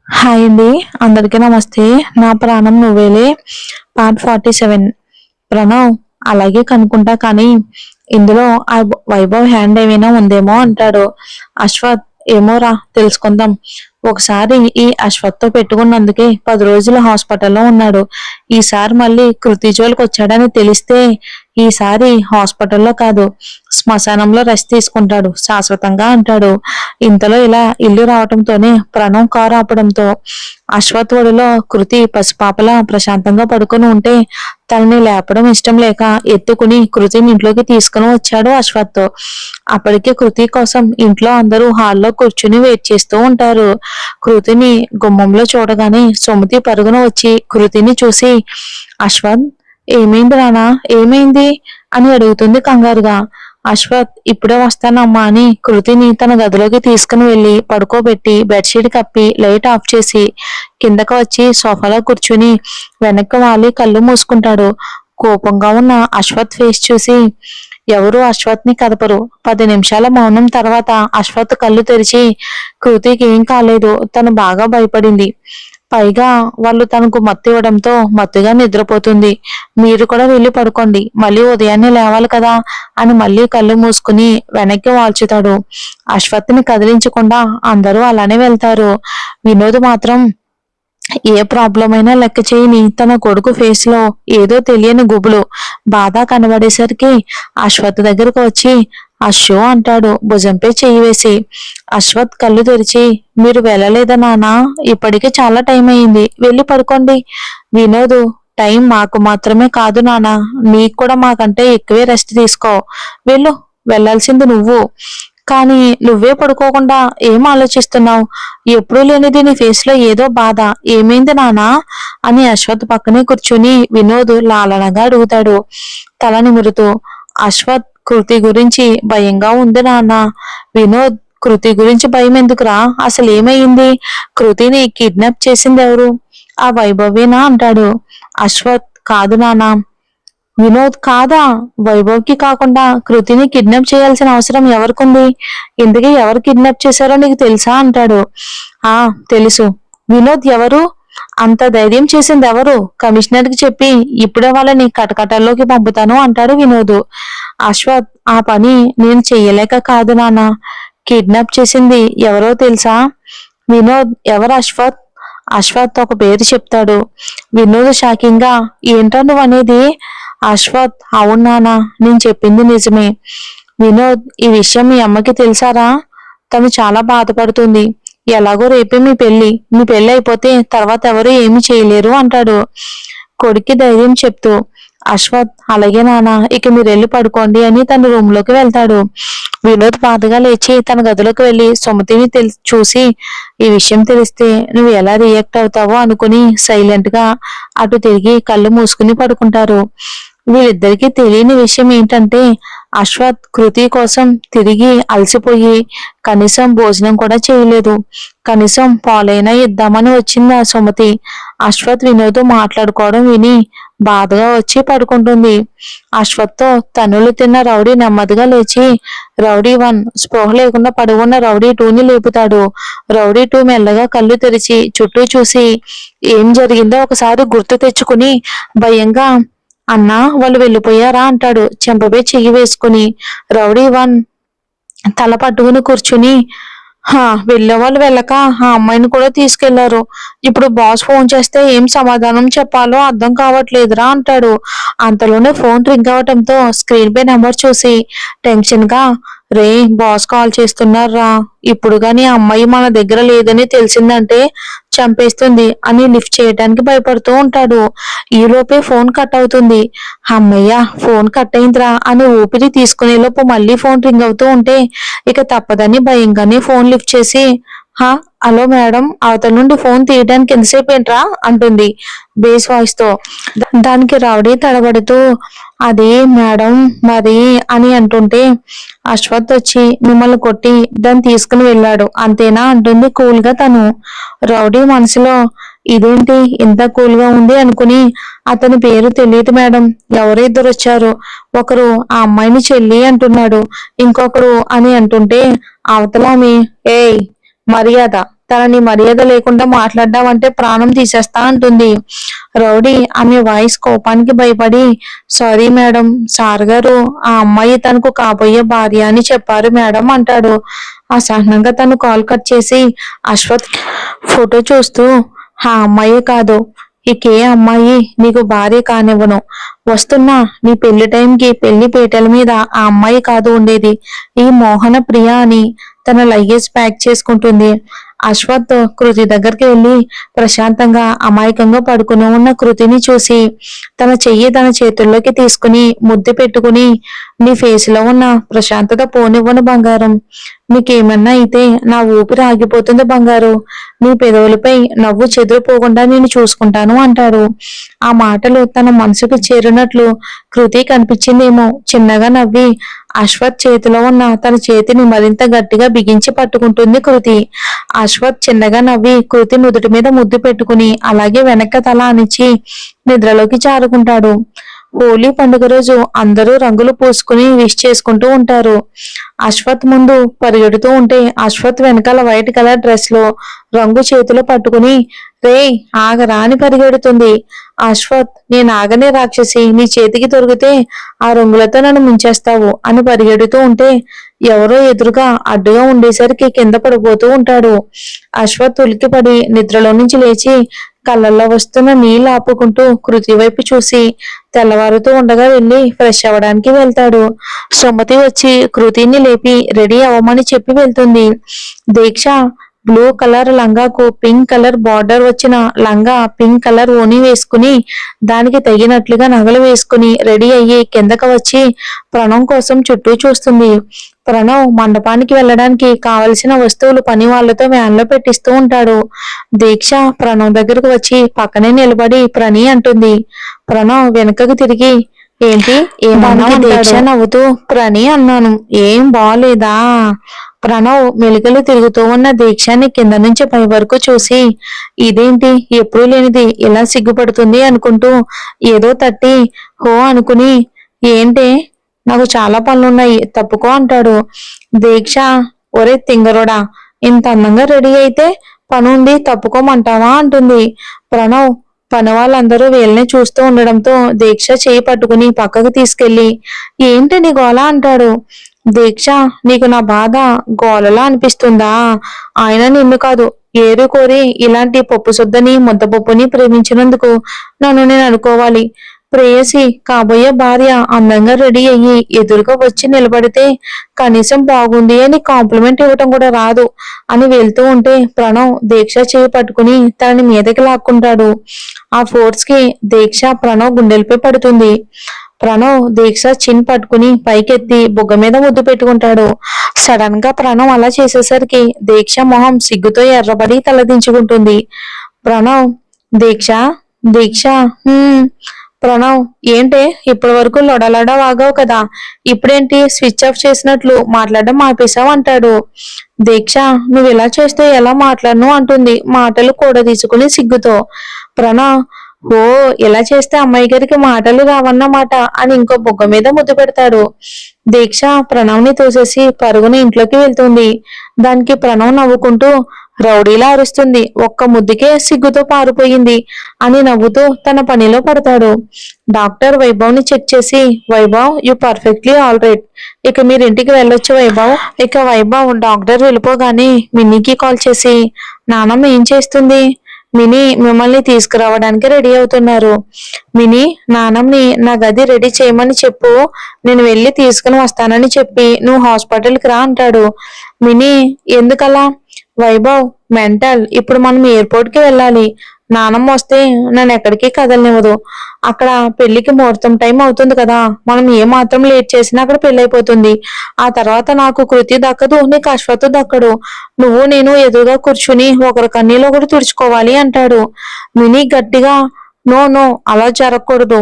Hi అండి. అందరికీ నమస్తే. నా ప్రాణం నువ్వేలే పార్ట్ 47. ప్రణవ్ అలాగే కనుక్కుంటా కానీ ఇందులో ఆ వైభవ్ హ్యాండ్ ఏమైనా ఉందేమో అంటాడు. అశ్వత్ ఏమోరా తెలుసుకుందాం. ఒకసారి ఈ అశ్వత్తో పెట్టుకున్నందుకే 10 రోజులు హాస్పిటల్లో ఉన్నాడు. ఈసారి మళ్ళీ కృతి జోలికి వచ్చాడని తెలిస్తే ఈసారి హాస్పిటల్లో కాదు శ్మశానంలో రెస్ట్ తీసుకుంటాడు శాశ్వతంగా అంటాడు. ఇంతలో ఇలా ఇల్లు రావటంతోనే ప్రణవ్ కారు ఆపడంతో అశ్వత్ ఒడిలో కృతి పసిపాపలా ప్రశాంతంగా పడుకొని ఉంటే తనని లేపడం ఇష్టం లేక ఎత్తుకుని కృతిని ఇంట్లోకి తీసుకుని వచ్చాడు అశ్వత్. అప్పటికే కృతి కోసం ఇంట్లో అందరూ హాల్లో కూర్చుని వెయిట్ చేస్తూ ఉంటారు. కృతిని గుమ్మంలో చూడగానే సుమతి పరుగున వచ్చి కృతిని చూసి, అశ్వత్ ఏమైంది నానా, ఏమైంది అని అడుగుతుంది కంగారుగా. అశ్వత్ ఇప్పుడే వస్తానమ్మా అని కృతిని తన గదిలోకి తీసుకుని వెళ్లి పడుకోబెట్టి బెడ్షీట్ కప్పి లైట్ ఆఫ్ చేసి కిందకు వచ్చి సోఫాలో కూర్చుని వెనక్కి వాలి కళ్ళు మూసుకుంటాడు. కోపంగా ఉన్న అశ్వత్ ఫేస్ చూసి ఎవరు అశ్వత్ ని కదపరు. 10 నిమిషాల మౌనం తర్వాత అశ్వత్ కళ్ళు తెరిచి, కృతికి ఏం కాలేదు, తను బాగా భయపడింది, పైగా వాళ్ళు తనకు మత్తు ఇవ్వడంతో మత్తుగా నిద్రపోతుంది, మీరు కూడా వెళ్ళి పడుకోండి, మళ్ళీ ఉదయాన్నే లేవాలి కదా అని మళ్ళీ కళ్ళు మూసుకుని వెనక్కి వాల్చుతాడు. అశ్వత్ని కదిలించకుండా అందరూ అలానే వెళ్తారు. వినోద్ మాత్రం ఏ ప్రాబ్లం అయినా లెక్క చేయని తన కొడుకు ఫేస్ లో ఏదో తెలియని గుబులు బాధ కనబడేసరికి అశ్వత్ దగ్గరకు వచ్చి అశ్వ అంటాడు భుజంపై చెయ్యి వేసి. అశ్వత్ కళ్ళు తెరిచి, మీరు వెళ్ళలేదా నానా, ఇప్పటికే చాలా టైం అయింది, వెళ్ళి పడుకోండి. వినోద్, టైం మాకు మాత్రమే కాదు నానా, నీకు కూడా మాకంటే ఎక్కువే రెస్ట్ తీసుకో, వెళ్ళు, వెళ్లాల్సింది నువ్వు, కానీ నువ్వే పడుకోకుండా ఏం ఆలోచిస్తున్నావు, ఎప్పుడూ లేనిది నీ ఫేస్ లో ఏదో బాధ, ఏమైంది నానా అని అశ్వత్ పక్కనే కూర్చుని వినోద్ లాలనగా అడుగుతాడు తల నిమురుతూ. అశ్వత్ కృతి గురించి భయంగా ఉంది నాన్న. వినోద్, కృతి గురించి భయం ఎందుకురా, అసలు ఏమైంది, కృతిని కిడ్నాప్ చేసింది ఎవరు, ఆ వైభవేనా అంటాడు. అశ్వత్ కాదు నానా. వినోద్, కాదా, వైభవ్కి కాకుండా కృతిని కిడ్నాప్ చేయాల్సిన అవసరం ఎవరికుంది, ఇందుకే ఎవరు కిడ్నాప్ చేశారో నీకు తెలుసా అంటాడు. ఆ తెలుసు. వినోద్, ఎవరు, అంత ధైర్యం చేసింది ఎవరు, కమిషనర్ కి చెప్పి ఇప్పుడే వాళ్ళని కటకటాల్లోకి పంపుతాను అంటాడు వినోద్. అశ్వత్, ఆ పని నేను చెయ్యలేక కాదు నాన్న, కిడ్నాప్ చేసింది ఎవరో తెలుసా. వినోద్, ఎవరు అశ్వత్. అశ్వత్ ఒక పేరు చెప్తాడు. వినోద్ షాకింగ్ గా, ఏంటో నువ్వు అనేది. అశ్వత్, అవును నాన్న, నేను చెప్పింది నిజమే. వినోద్, ఈ విషయం మీ అమ్మకి తెలుసారా, తను చాలా బాధపడుతుంది, ఎలాగో రేపే మీ పెళ్లి అయిపోతే తర్వాత ఎవరు ఏమి చేయలేరు అంటాడు కొడుక్కి ధైర్యం చెప్తూ. అశ్వత్, అలాగే నాన్న, ఇక మీరు వెళ్ళి పడుకోండి అని తన రూమ్ లోకి వెళ్తాడు. వినోద్ బాధగా లేచి తన గదిలోకి వెళ్లి సుమతిని చూసి, ఈ విషయం తెలిస్తే నువ్వు ఎలా రియాక్ట్ అవుతావో అనుకుని సైలెంట్ గా అటు తిరిగి కళ్ళు మూసుకుని పడుకుంటారు. వీళ్ళిద్దరికీ తెలియని విషయం ఏంటంటే అశ్వత్ కృతి కోసం తిరిగి అలసిపోయి కనీసం భోజనం కూడా చేయలేదు. కనీసం పాలైనా ఇద్దామని వచ్చింది ఆ సుమతి. అశ్వత్ వినోద్ మాట్లాడుకోవడం విని బాధగా వచ్చి పడుకుంటుంది. అశ్వత్తో తన్నులు తిన్న రౌడీ నెమ్మదిగా లేచి రౌడీ 1 స్పృహ లేకుండా పడుకున్న రౌడీ 2ని లేపుతాడు. రౌడీ 2 మెల్లగా కళ్ళు తెరిచి చుట్టూ చూసి ఏం జరిగిందో ఒకసారి గుర్తు తెచ్చుకుని భయంగా, అన్నా వాళ్ళు వెళ్ళిపోయారా అంటాడు చెంపపై చెయ్యి వేసుకుని. రౌడీ 1 తల పట్టుకుని కూర్చుని, వెళ్ళే వాళ్ళు వెళ్ళక ఆ అమ్మాయిని కూడా తీసుకెళ్లారు, ఇప్పుడు బాస్ ఫోన్ చేస్తే ఏం సమాధానం చెప్పాలో అర్థం కావట్లేదురా అంటాడు. అంతలోనే ఫోన్ రింగ్ అవటంతో స్క్రీన్ పై నెంబర్ చూసి టెన్షన్ గా, రే బాస్ కాల్ చేస్తున్నారా, ఇప్పుడు గాని ఆ అమ్మాయి మన దగ్గర లేదని తెలిసిందంటే చంపేస్తుంది అని లిఫ్ట్ చేయడానికి భయపడుతూ ఉంటాడు. ఈలోపే ఫోన్ కట్ అవుతుంది. అమ్మయ్య, ఫోన్ కట్ అయిందిరా అని ఊపిరి తీసుకునే లోపు మళ్ళీ ఫోన్ రింగ్ అవుతూ ఉంటే ఇక తప్పదని భయంగానే ఫోన్ లిఫ్ట్ చేసి, హలో మేడం, అవతల నుండి ఫోన్ తీయడానికి ఎంతసేపు ఏంట్రా అంటుంది బేస్ వాయిస్ తో. దానికి రౌడీ తడబడుతూ, అది మేడం మరి అని అంటుంటే అశ్వత్ వచ్చి మిమ్మల్ని కొట్టి దాన్ని తీసుకుని వెళ్ళాడు అంతేనా అంటుంది కూల్ గా తను. రౌడీ మనసులో ఇదేంటి ఇంత కూల్ గా ఉంది అనుకుని, అతని పేరు తెలియదు మేడం, ఎవరో ఇద్దరు వచ్చారు, ఒకరు ఆ అమ్మాయిని చెల్లి అంటున్నాడు, ఇంకొకరు అని అంటుంటే అవతలామి, ఏయ్ మర్యాద తనని మర్యాద లేకుండా మాట్లాడ్డావంటే ప్రాణం తీసేస్తా అంటుంది. రౌడీ ఆమె వాయిస్ కోపానికి భయపడి, సారీ మేడం, సార్ గారు ఆ అమ్మాయి తనకు కాబోయే భార్య అని చెప్పారు మేడం అంటాడు. అసహనంగా తను కాల్ కట్ చేసి అశ్వత్ ఫోటో చూస్తూ, ఆ అమ్మాయి కాదు, ఇకే అమ్మాయి నీకు భార్య కానివ్వను. వస్తున్నా నీ పెళ్లి టైంకి పెళ్లి పీటల మీద ఆ అమ్మాయి కాదు ఉండేది, ఈ మోహన ప్రియ అని తన లగేజ్ ప్యాక్ చేసుకుంటుంది. అశ్వత్ కృతి దగ్గరికి వెళ్ళి ప్రశాంతంగా అమాయకంగా పడుకుని ఉన్న కృతిని చూసి తన చెయ్యి తన చేతుల్లోకి తీసుకుని ముద్దు పెట్టుకుని, నీ ఫేస్ లో ఉన్న ప్రశాంతత పోనివ్వను బంగారం, నీకేమన్నా అయితే నా ఊపిరి ఆగిపోతుంది బంగారు, నీ పెదవులపై నవ్వు చెదిరిపోకుండా నేను చూసుకుంటాను అంటాడు. ఆ మాటలు తన మనసుకు చేరినట్లు కృతి కనిపించిందేమో. చిన్నగా నవ్వి అశ్వత్ చేతిలో ఉన్న తన చేతిని మరింత గట్టిగా బిగించి పట్టుకుంటుంది కృతి. అశ్వత్ చిన్నగా నవ్వి కృతి నుదుటి మీద ముద్దు పెట్టుకుని అలాగే వెనక్కి తల అనిచి నిద్రలోకి జారుకుంటాడు. హోలీ పండుగ రోజు అందరూ రంగులు పూసుకుని విష్ చేసుకుంటూ ఉంటారు. అశ్వత్ ముందు పరిగెడుతూ ఉంటే అశ్వత్ వెనకాల వైట్ కలర్ డ్రెస్ లో రంగు చేతిలో పట్టుకుని, రే ఆగరా అని పరిగెడుతుంది. అశ్వత్, నేను ఆగనే రాక్షసి, నీ చేతికి దొరికితే ఆ రంగులతో నన్ను ముంచేస్తావు అని పరిగెడుతూ ఉంటే ఎవరో ఎదురుగా అడ్డుగా ఉండేసరికి కింద పడిపోతూ ఉంటాడు. అశ్వత్ ఉలిక్కిపడి నిద్రలో నుంచి లేచి కళ్ళల్లో వస్తున్న నీళ్లు ఆపుకుంటూ కృతి వైపు చూసి తెల్లవారుతూ ఉండగా వెళ్ళి ఫ్రెష్ అవ్వడానికి వెళ్తాడు. సుమతి వచ్చి కృతిని లేపి రెడీ అవ్వమని చెప్పి వెళ్తుంది. దీక్ష బ్లూ కలర్ లంగాకు పింక్ కలర్ బార్డర్ వచ్చిన లంగా, పింక్ కలర్ ఓని వేసుకుని దానికి తగినట్లుగా నగలు వేసుకుని రెడీ అయ్యి కిందకు వచ్చి ప్రణవ్ కోసం చుట్టూ చూస్తుంది. ప్రణవ్ మండపానికి వెళ్ళడానికి కావలసిన వస్తువులు పని వాళ్లతో వ్యాన్ లో పెట్టిస్తూ ఉంటాడు. దీక్ష ప్రణవ్ దగ్గరకు వచ్చి పక్కనే నిలబడి ప్రణి అంటుంది. ప్రణవ్ వెనుకకు తిరిగి, ఏంటి ఏమన్నా? దీక్ష నవ్వుతూ, ప్రణి అన్నాను, ఏం బాలేదా? ప్రణవ్ మెలికలు తిరుగుతూ ఉన్న దీక్షని కింద నుంచి పై వరకు చూసి, ఇదేంటి ఎప్పుడూ లేనిది ఇలా సిగ్గుపడుతుంది అనుకుంటూ ఏదో తట్టి హో అనుకుని, ఏంటే నాకు చాలా పనులున్నాయి తప్పుకో అంటాడు. దీక్ష, ఒరే తింగరోడా, ఇంత అందంగా రెడీ అయితే పనుండి తప్పుకోమంటావా అంటుంది. ప్రణవ్ పని వాళ్ళందరూ వీళ్ళని చూస్తూ ఉండడంతో దీక్ష చేయి పట్టుకుని పక్కకు తీసుకెళ్లి, ఏంటి నీ గోల అంటాడు. దీక్ష, నీకు నా బాధ గోలలా అనిపిస్తుందా? ఆయన నిన్ను కాదు, ఏరు కోరి ఇలాంటి పప్పు శుద్ధని ముద్దపప్పుని ప్రేమించినందుకు నన్ను నేను అనుకోవాలి. ప్రేయసి కాబోయే భార్య అందంగా రెడీ అయ్యి ఎదురుగా వచ్చి నిలబడితే కనీసం బాగుంది అని కాంప్లిమెంట్ ఇవ్వటం కూడా రాదు అని వెళ్తూ ఉంటే ప్రణవ్ దీక్ష చేయి పట్టుకుని తనని మీదకి లాక్కుంటాడు. ఆ ఫోర్స్ కి దీక్ష ప్రణవ్ గుండెలపై పడుతుంది. ప్రణవ్ దీక్ష చిన్ పట్టుకుని పైకెత్తి బుగ్గ మీద ముద్దు పెట్టుకుంటాడు. సడన్ గా ప్రణవ్ అలా చేసేసరికి దీక్ష మొహం సిగ్గుతో ఎర్రబడి తలదించుకుంటుంది. ప్రణవ్, దీక్ష దీక్ష ప్రణవ్, ఏంటే ఇప్పటి వరకు లొడలడ వాగావు కదా, ఇప్పుడేంటి స్విచ్ ఆఫ్ చేసినట్లు మాట్లాడడం ఆపేశావు అంటాడు. దీక్ష, నువ్వు ఇలా చేస్తే ఎలా మాట్లాడను అంటుంది మాటలు కూడా తీసుకుని సిగ్గుతో. ప్రణవ్, ఓ ఇలా చేస్తే అమ్మాయి గారికి మాటలు రావన్నమాట అని ఇంకో బుగ్గ మీద ముద్దు పెడతాడు. దీక్ష ప్రణవ్ ని తోసేసి పరుగుని ఇంట్లోకి వెళ్తుంది. దానికి ప్రణవ్ నవ్వుకుంటూ రౌడీలా అరుస్తుంది, ఒక్క ముద్దుకే సిగ్గుతో పారిపోయింది అని నవ్వుతూ తన పనిలో పడతాడు. డాక్టర్ వైభవ్ ని చెక్ చేసి, Vaibhav you perfectly all right, ఇక మీరు ఇంటికి వెళ్ళొచ్చు వైభవ్. ఇక వైభవ్ డాక్టర్ వెళ్ళిపోగానే మినీకి కాల్ చేసి, నానమ్మ ఏం చేస్తుంది? మినీ మిమ్మల్ని తీసుకురావడానికి రెడీ అవుతున్నారు. మినీ, నానమ్ని నా గది రెడీ చేయమని చెప్పు, నేను వెళ్ళి తీసుకుని వస్తానని చెప్పి నువ్వు హాస్పిటల్కి రా అంటాడు. మినీ, ఎందుకలా? వైభవ్, మెంటల్, ఇప్పుడు మనం ఎయిర్పోర్ట్ కి వెళ్ళాలి, నానమ్మ వస్తే నన్ను ఎక్కడికి కదలనివ్వదు, అక్కడ పెళ్లికి ముహూర్తం టైం అవుతుంది కదా, మనం ఏ మాత్రం లేట్ చేసినా అక్కడ పెళ్లి అయిపోతుంది, ఆ తర్వాత నాకు కృతి దక్కదు, నీకు అశ్వత్ దక్కడు, నువ్వు నేను ఎదురుగా కూర్చుని ఒకరి కన్నీలో ఒకటి తుడుచుకోవాలి అంటాడు. మినీ గట్టిగా, నో నో, అలా జరగకూడదు.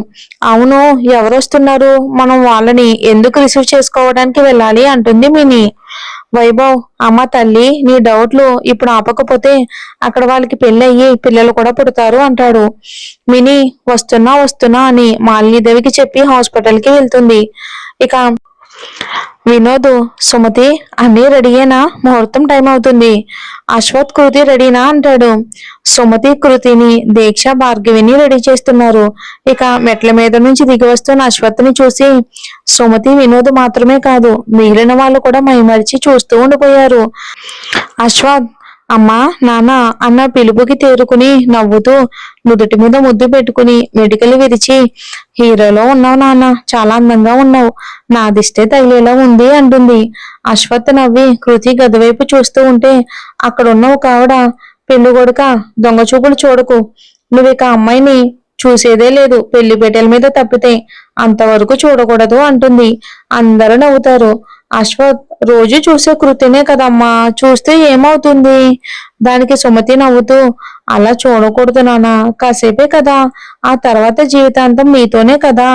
అవును, ఎవరు వస్తున్నారు, మనం వాళ్ళని ఎందుకు రిసీవ్ చేసుకోవడానికి వెళ్ళాలి అంటుంది మినీ. వైభవ్, అమ్మ తల్లి, నీ డౌట్లు ఇప్పుడు ఆపకపోతే అక్కడ వాళ్ళకి పెళ్లి అయ్యి పిల్లలు కూడా పుడతారు అంటాడు. మినీ వస్తున్నా వస్తున్నా అని మాలినీదేవికి చెప్పి హాస్పిటల్ కి వెళ్తుంది. ఇక వినోద్, సుమతి అన్నీ రెడీయేనా? ముహూర్తం టైం అవుతుంది. అశ్వత్, కృతి రెడీనా అంటాడు. సుమతి, కృతిని, దీక్ష, భార్గవిని రెడీ చేస్తున్నారు. ఇక మెట్ల మీద నుంచి దిగి వస్తున్న అశ్వత్ని చూసి సుమతి, వినోద్ మాత్రమే కాదు మిగిలిన వాళ్ళు కూడా మైమరిచి చూస్తూ ఉండిపోయారు. అశ్వత్, అమ్మా, నాన్న అన్న పిలుపుకి తేరుకుని నవ్వుతూ నుదుటి మీద ముద్దు పెట్టుకుని మెడికల్ విరిచి, హీరోలో ఉన్నావు నాన్న, చాలా అందంగా ఉన్నావు, నా దిష్టే తగిలేలా ఉంది అంటుంది. అశ్వత్ నవ్వి కృతి గదివైపు చూస్తూ ఉంటే అక్కడున్న ఒక ఆవిడ, పెళ్లి కొడుక, దొంగ చూపులు చూడకు, నువ్వు ఇక అమ్మాయిని చూసేదే లేదు, పెళ్లి పెట్టెల మీద తప్పితే, అంతవరకు చూడకూడదు అంటుంది. అందరూ నవ్వుతారు. అశ్వత్, రోజు చూసే కృతినే కదమ్మా, చూస్తే ఏమవుతుంది? దానికి సుమతి నవ్వుతూ, అలా చూడకూడదు నాన్న, కాసేపే కదా, ఆ తర్వాత జీవితాంతం మీతోనే కదా,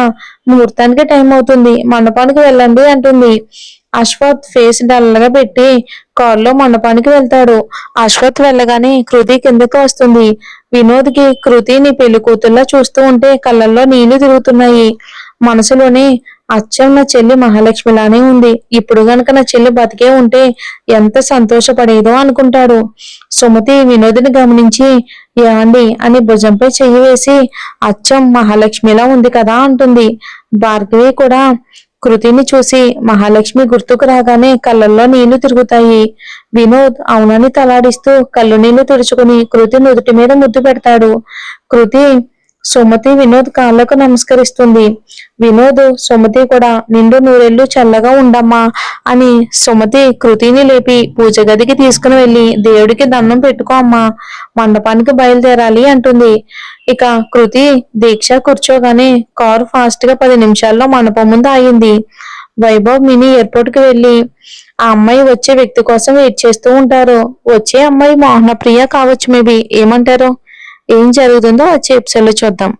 ముహూర్తానికి టైం అవుతుంది, మండపానికి వెళ్ళండి అంటుంది. అశ్వత్ ఫేస్ డల్ గా పెట్టి కారులో మండపానికి వెళ్తాడు. అశ్వత్ వెళ్ళగానే కృతి కిందకి వస్తుంది. వినోద్ కి కృతిని పెళ్లి కూతుర్లా చూస్తూ ఉంటే కళ్ళల్లో నీళ్లు తిరుగుతున్నాయి. మనసులోనే, అచ్చం నా చెల్లి మహాలక్ష్మిలానే ఉంది, ఇప్పుడు గనక నా చెల్లి బతికే ఉంటే ఎంత సంతోషపడేదో అనుకుంటాడు. సుమతి వినోద్ని గమనించి, ఏమండి అని భుజంపై చెయ్యి వేసి, అచ్చం మహాలక్ష్మిలా ఉంది కదా అంటుంది. భార్గవి కూడా కృతిని చూసి మహాలక్ష్మి గుర్తుకు రాగానే కళ్ళల్లో నీళ్లు తిరుగుతాయి. వినోద్ అవునని తలాడిస్తూ కళ్ళు నీళ్లు తుడుచుకుని కృతి నుదుటి మీద ముద్దు పెడతాడు. కృతి సుమతి వినోద్ కాళ్ళకు నమస్కరిస్తుంది. వినోద్, సుమతి కూడా నిండు నూరెళ్ళు చల్లగా ఉండమ్మా అని సుమతి కృతిని లేపి పూజ గదికి తీసుకుని వెళ్ళి దేవుడికి దండం పెట్టుకో అమ్మా, మండపానికి బయలుదేరాలి అంటుంది. ఇక కృతి దీక్ష కూర్చోగానే కారు ఫాస్ట్ గా 10 నిమిషాల్లో మండపం ముందు ఆగింది. వైభవ్ మినీ ఎయిర్పోర్ట్ కి వెళ్ళి ఆ అమ్మాయి వచ్చే వ్యక్తి కోసం వెయిట్ చేస్తూ ఉంటారు. వచ్చే అమ్మాయి మోహన ప్రియ కావచ్చు, మేబీ, ఏమంటారు? ఏం జరుగుతుందో వచ్చే ఎపిసోడ్ లో చూద్దాం.